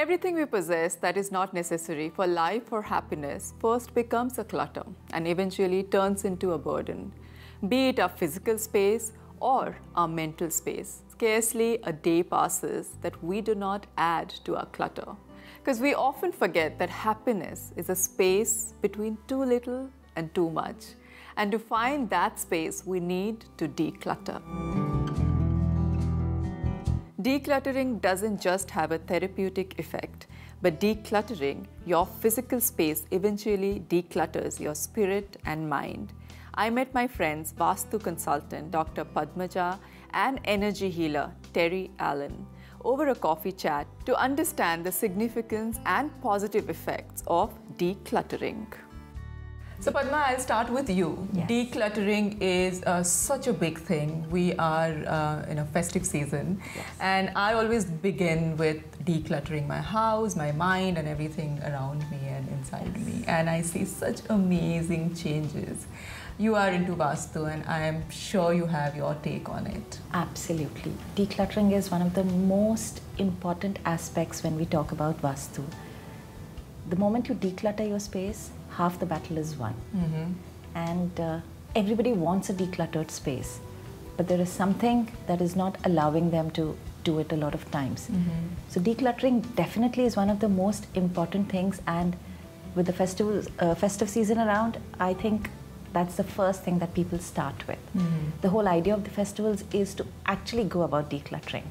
Everything we possess that is not necessary for life or happiness first becomes a clutter and eventually turns into a burden, be it our physical space or our mental space. Scarcely a day passes that we do not add to our clutter, because we often forget that happiness is a space between too little and too much, and to find that space we need to declutter. Decluttering doesn't just have a therapeutic effect, but decluttering your physical space eventually declutters your spirit and mind. I met my friends Vaastu Consultant Dr. Padmaja and energy healer Terry Allen over a coffee chat to understand the significance and positive effects of decluttering. So Padma, I'll start with you. Yes. Decluttering is such a big thing. We are in a festive season, Yes. and I always begin with decluttering my house, my mind, and everything around me and inside me. And I see such amazing changes. You are into Vaastu, and I am sure you have your take on it. Absolutely. Decluttering is one of the most important aspects when we talk about Vaastu. The moment you declutter your space, half the battle is won. And everybody wants a decluttered space, but there is something that is not allowing them to do it a lot of times. So decluttering definitely is one of the most important things, and with the festive season around, I think that's the first thing that people start with. The whole idea of the festivals is to actually go about decluttering.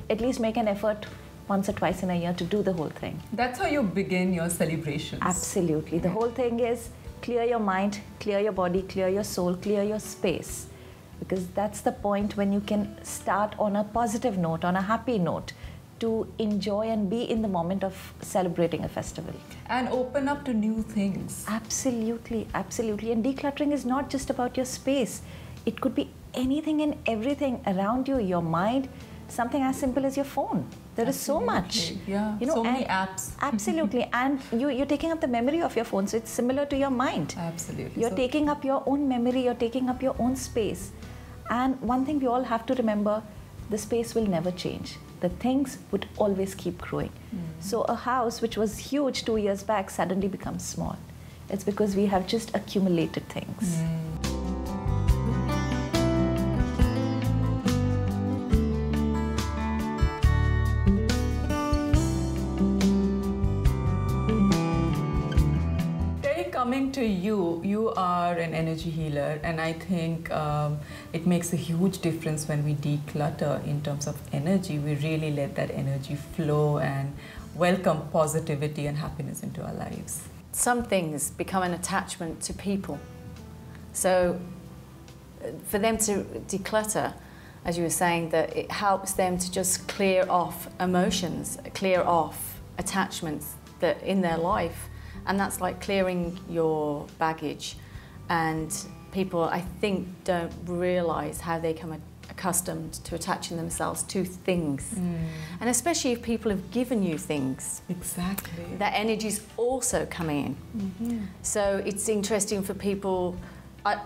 At least make an effort once or twice in a year to do the whole thing. That's how you begin your celebrations. Absolutely. The whole thing is clear your mind, clear your body, clear your soul, clear your space. Because that's the point when you can start on a positive note, on a happy note, to enjoy and be in the moment of celebrating a festival. And open up to new things. Absolutely, absolutely. And decluttering is not just about your space. It could be anything and everything around you, your mind, something as simple as your phone. There is so much. Yeah, you know, so many apps. Absolutely. And you're taking up the memory of your phone, so it's similar to your mind. Absolutely. You're taking up your own memory, you're taking up your own space. And one thing we all have to remember, the space will never change. The things would always keep growing. So a house which was huge 2 years back suddenly becomes small. It's because we have just accumulated things. Coming to you, you are an energy healer, and I think it makes a huge difference when we declutter in terms of energy. We really let that energy flow and welcome positivity and happiness into our lives. Some things become an attachment to people. So for them to declutter, as you were saying, that it helps them to just clear off emotions, clear off attachments that in their life. And that's like clearing your baggage. And people, I think, don't realise how they become accustomed to attaching themselves to things. And especially if people have given you things. Exactly. That energy's also coming in. So it's interesting for people,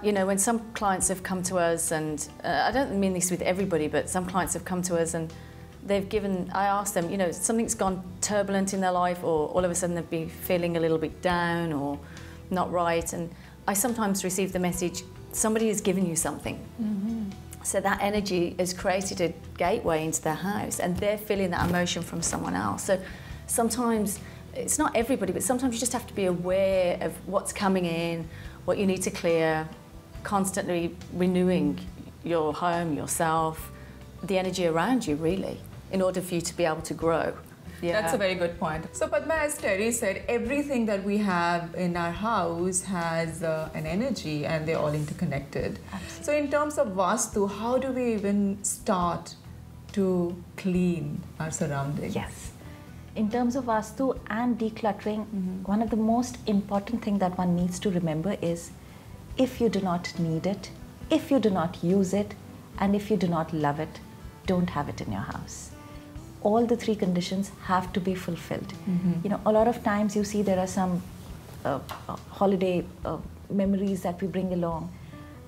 you know, when some clients have come to us, and I don't mean this with everybody, but some clients have come to us and they've given, I asked them, you know, something's gone turbulent in their life, or all of a sudden they've been feeling a little bit down or not right. And I sometimes receive the message, somebody has given you something. So that energy has created a gateway into their house, and they're feeling that emotion from someone else. So sometimes, it's not everybody, but sometimes you just have to be aware of what's coming in, what you need to clear, constantly renewing your home, yourself, the energy around you, really, in order for you to be able to grow. Yeah. That's a very good point. So Padma, as Terry said, everything that we have in our house has an energy, and they're all interconnected. Absolutely. So in terms of Vaastu, how do we even start to clean our surroundings? Yes. In terms of Vaastu and decluttering, one of the most important things that one needs to remember is, if you do not need it, if you do not use it, and if you do not love it, don't have it in your house. All the three conditions have to be fulfilled. You know, a lot of times you see there are some holiday memories that we bring along,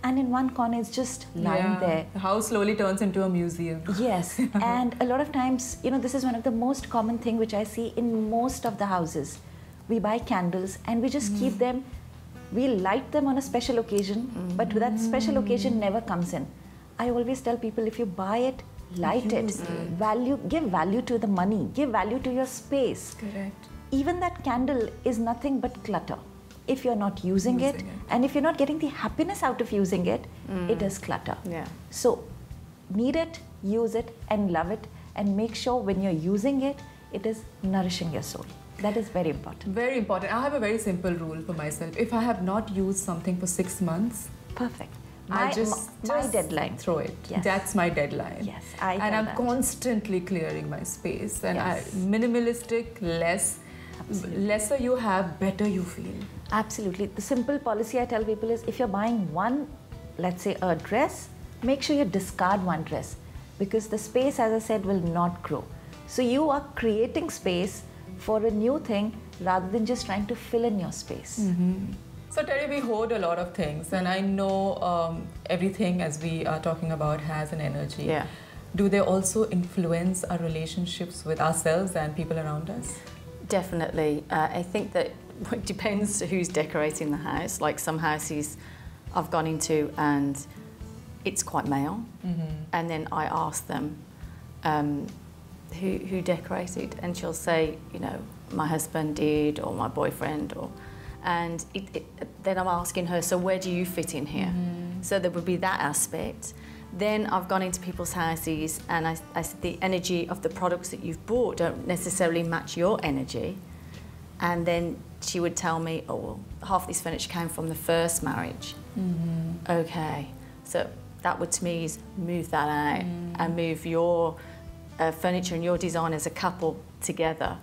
and in one corner it's just lying there. The house slowly turns into a museum. Yes, and a lot of times, you know, this is one of the most common thing which I see in most of the houses. We buy candles and we just keep them, we light them on a special occasion, but that special occasion never comes in. I always tell people, if you buy it, light it. Give value to the money, give value to your space. Correct. Even that candle is nothing but clutter. If you're not using it, and if you're not getting the happiness out of using it, it is clutter. Yeah. So need it, use it, and love it, and make sure when you're using it, it is nourishing your soul. That is very important. Very important. I have a very simple rule for myself. If I have not used something for 6 months, Perfect. my deadline. Throw it. Yes. That's my deadline. Yes, and I'm constantly clearing my space. And Yes. minimalistic, lesser you have, better you feel. Absolutely. The simple policy I tell people is, if you're buying one, let's say a dress, make sure you discard one dress, because the space, as I said, will not grow. So you are creating space for a new thing rather than just trying to fill in your space. So Terry, we hoard a lot of things, and I know everything, as we are talking about, has an energy. Yeah. Do they also influence our relationships with ourselves and people around us? Definitely. I think that it depends who's decorating the house. Like some houses I've gone into and it's quite male, and then I ask them who decorated, and she'll say, you know, my husband did, or my boyfriend, or, and then I'm asking her, so where do you fit in here? So there would be that aspect. Then I've gone into people's houses and I said the energy of the products that you've bought don't necessarily match your energy. And then she would tell me, oh, well, half this furniture came from the first marriage. Okay, so that would to me is move that out and move your furniture and your design as a couple together.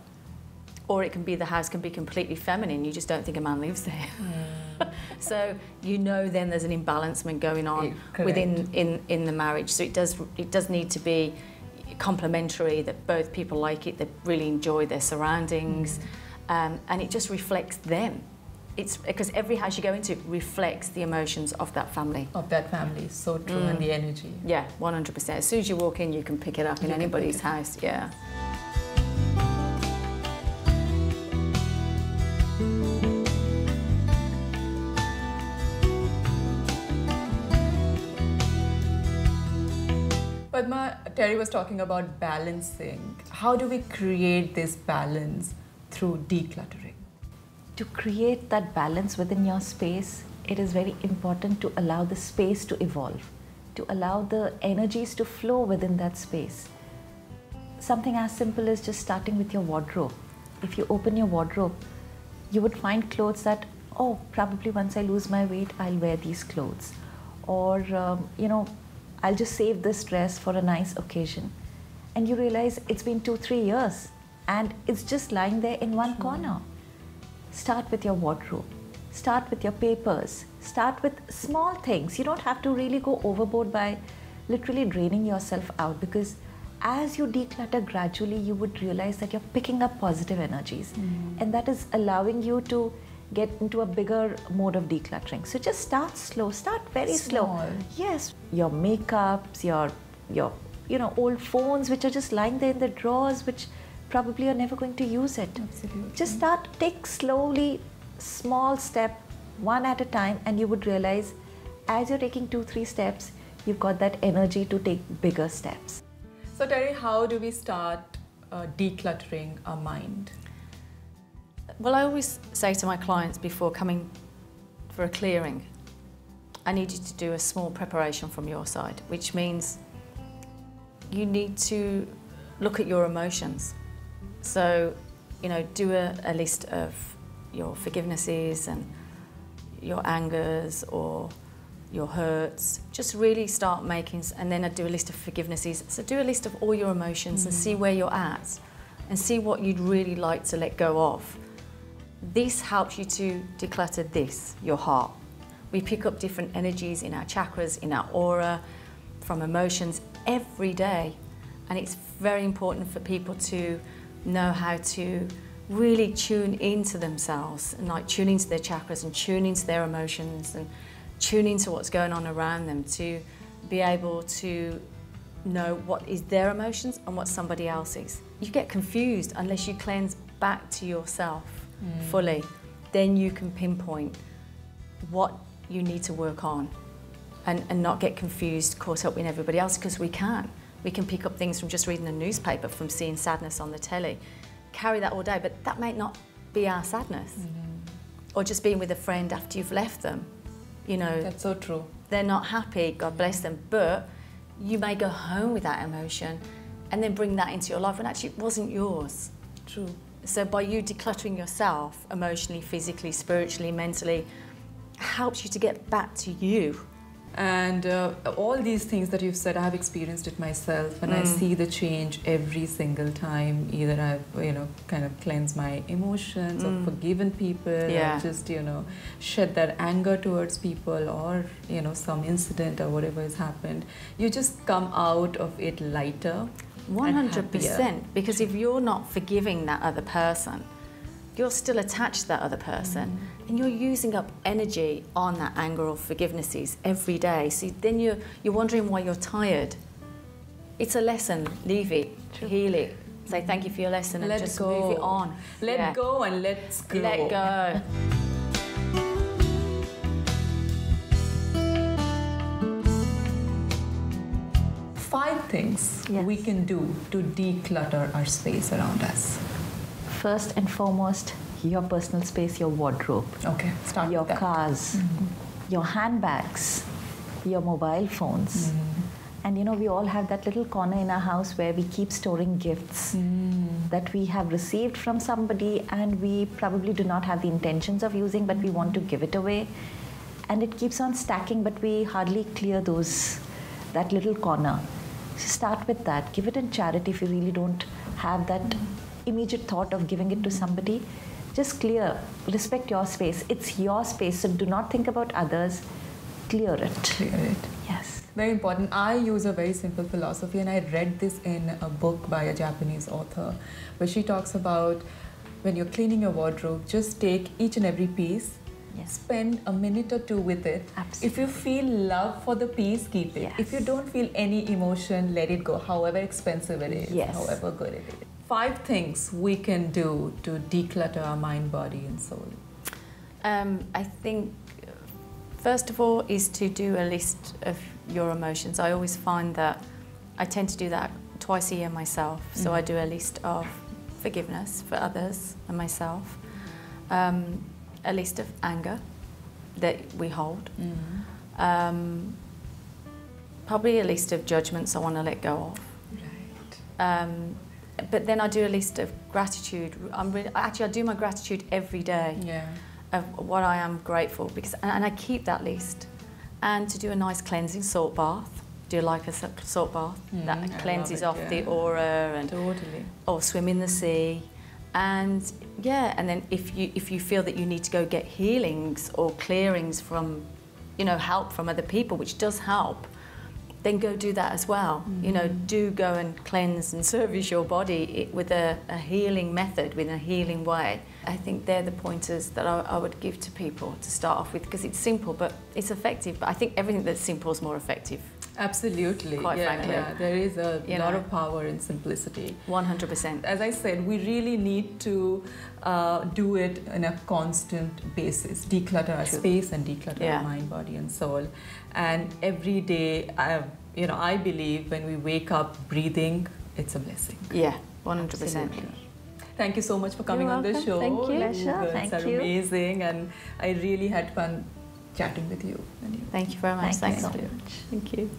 Or it can be the house can be completely feminine, you just don't think a man lives there. So you know then there's an imbalancement going on within in the marriage. So it does need to be complementary, that both people like it, they really enjoy their surroundings, and it just reflects them. It's because every house you go into reflects the emotions of that family. Of that family, so true, and the energy. Yeah, 100%. As soon as you walk in, you can pick it up in anybody's house. Yeah. Padma, Terry was talking about balancing. How do we create this balance through decluttering? To create that balance within your space, it is very important to allow the space to evolve, to allow the energies to flow within that space. Something as simple as just starting with your wardrobe. If you open your wardrobe, you would find clothes that, oh, probably once I lose my weight, I'll wear these clothes. Or, you know, I'll just save this dress for a nice occasion. And you realize it's been 2-3 years and it's just lying there in one corner. Start with your wardrobe. Start with your papers. Start with small things. You don't have to really go overboard by literally draining yourself out, because as you declutter gradually, you would realize that you're picking up positive energies, and that is allowing you to get into a bigger mode of decluttering. So just start slow, start very slow. Yes, your makeups, your you know, old phones which are just lying there in the drawers, which probably you're never going to use it. Absolutely. Just start, take slowly, small step, one at a time, and you would realize as you're taking 2-3 steps, you've got that energy to take bigger steps. So Terry, how do we start decluttering our mind? Well, I always say to my clients before coming for a clearing, I need you to do a small preparation from your side, which means you need to look at your emotions. So, you know, do a list of your forgivenesses and your angers or your hurts. Just really start making, and then I do a list of forgivenesses. So do a list of all your emotions and see where you're at and see what you'd really like to let go of. This helps you to declutter this, your heart. We pick up different energies in our chakras, in our aura, from emotions every day. And it's very important for people to know how to really tune into themselves and like tune into their chakras and tune into their emotions and tune into what's going on around them, to be able to know what is their emotions and what somebody else's. You get confused unless you cleanse back to yourself fully. Then you can pinpoint what you need to work on and not get confused, caught up with everybody else, because we can. We can pick up things from just reading the newspaper, from seeing sadness on the telly, carry that all day, but that may not be our sadness. Or just being with a friend after you've left them, you know. That's so true. They're not happy, God bless them, but you may go home with that emotion and then bring that into your life when actually it wasn't yours. True. So by you decluttering yourself emotionally, physically, spiritually, mentally, helps you to get back to you. And all these things that you've said, I have experienced it myself, and I see the change every single time. Either I've, you know, kind of cleansed my emotions or forgiven people, or just, you know, shed that anger towards people, or, you know, some incident or whatever has happened. You just come out of it lighter. 100%, because if you're not forgiving that other person, you're still attached to that other person, and you're using up energy on that anger or forgivenesses every day. So then you're wondering why you're tired. It's a lesson. Leave it, heal it, say thank you for your lesson, and just move it on. Let go and let's go. Let go. Five things we can do to declutter our space around us. First and foremost, your personal space, your wardrobe. Okay, start your with that. cars, your handbags, your mobile phones. And you know, we all have that little corner in our house where we keep storing gifts that we have received from somebody, and we probably do not have the intentions of using, but we want to give it away. And it keeps on stacking, but we hardly clear that little corner. So start with that. Give it in charity if you really don't have that immediate thought of giving it to somebody. Just clear. Respect your space. It's your space, so do not think about others. Clear it. Clear it. Yes. Very important. I use a very simple philosophy, and I read this in a book by a Japanese author, where she talks about when you're cleaning your wardrobe, just take each and every piece, spend a minute or two with it. Absolutely. If you feel love for the piece, keep it. If you don't feel any emotion, let it go, however expensive it is, however good it is. 5 things we can do to declutter our mind, body, and soul. I think, first of all, is to do a list of your emotions. I always find that I tend to do that twice a year myself. So I do a list of forgiveness for others and myself, a list of anger that we hold, probably a list of judgments I want to let go of. Right. But then I do a list of gratitude. I do my gratitude every day of what I am grateful, because, and I keep that list. And to do a nice cleansing salt bath, do like a salt bath that cleanses off the aura, and or swim in the sea. And and then if you feel that you need to go get healings or clearings from, you know, help from other people, which does help, then go do that as well. You know, do go and cleanse and service your body with a healing method, with a healing way. I think they're the pointers that I would give to people to start off with, because it's simple, but it's effective. But I think everything that's simple is more effective. Absolutely. Quite frankly. Yeah, there is a lot of power in simplicity. 100%. As I said, we really need to do it on a constant basis. Declutter our space and declutter our mind, body, and soul. And every day, I believe when we wake up breathing, it's a blessing. Yeah, 100%. Absolutely. Thank you so much for coming on this show. Thank you. Pleasure. Thank you. Amazing, and I really had fun chatting with you. Thank you very much. Thank you Thanks. so much. Thank you.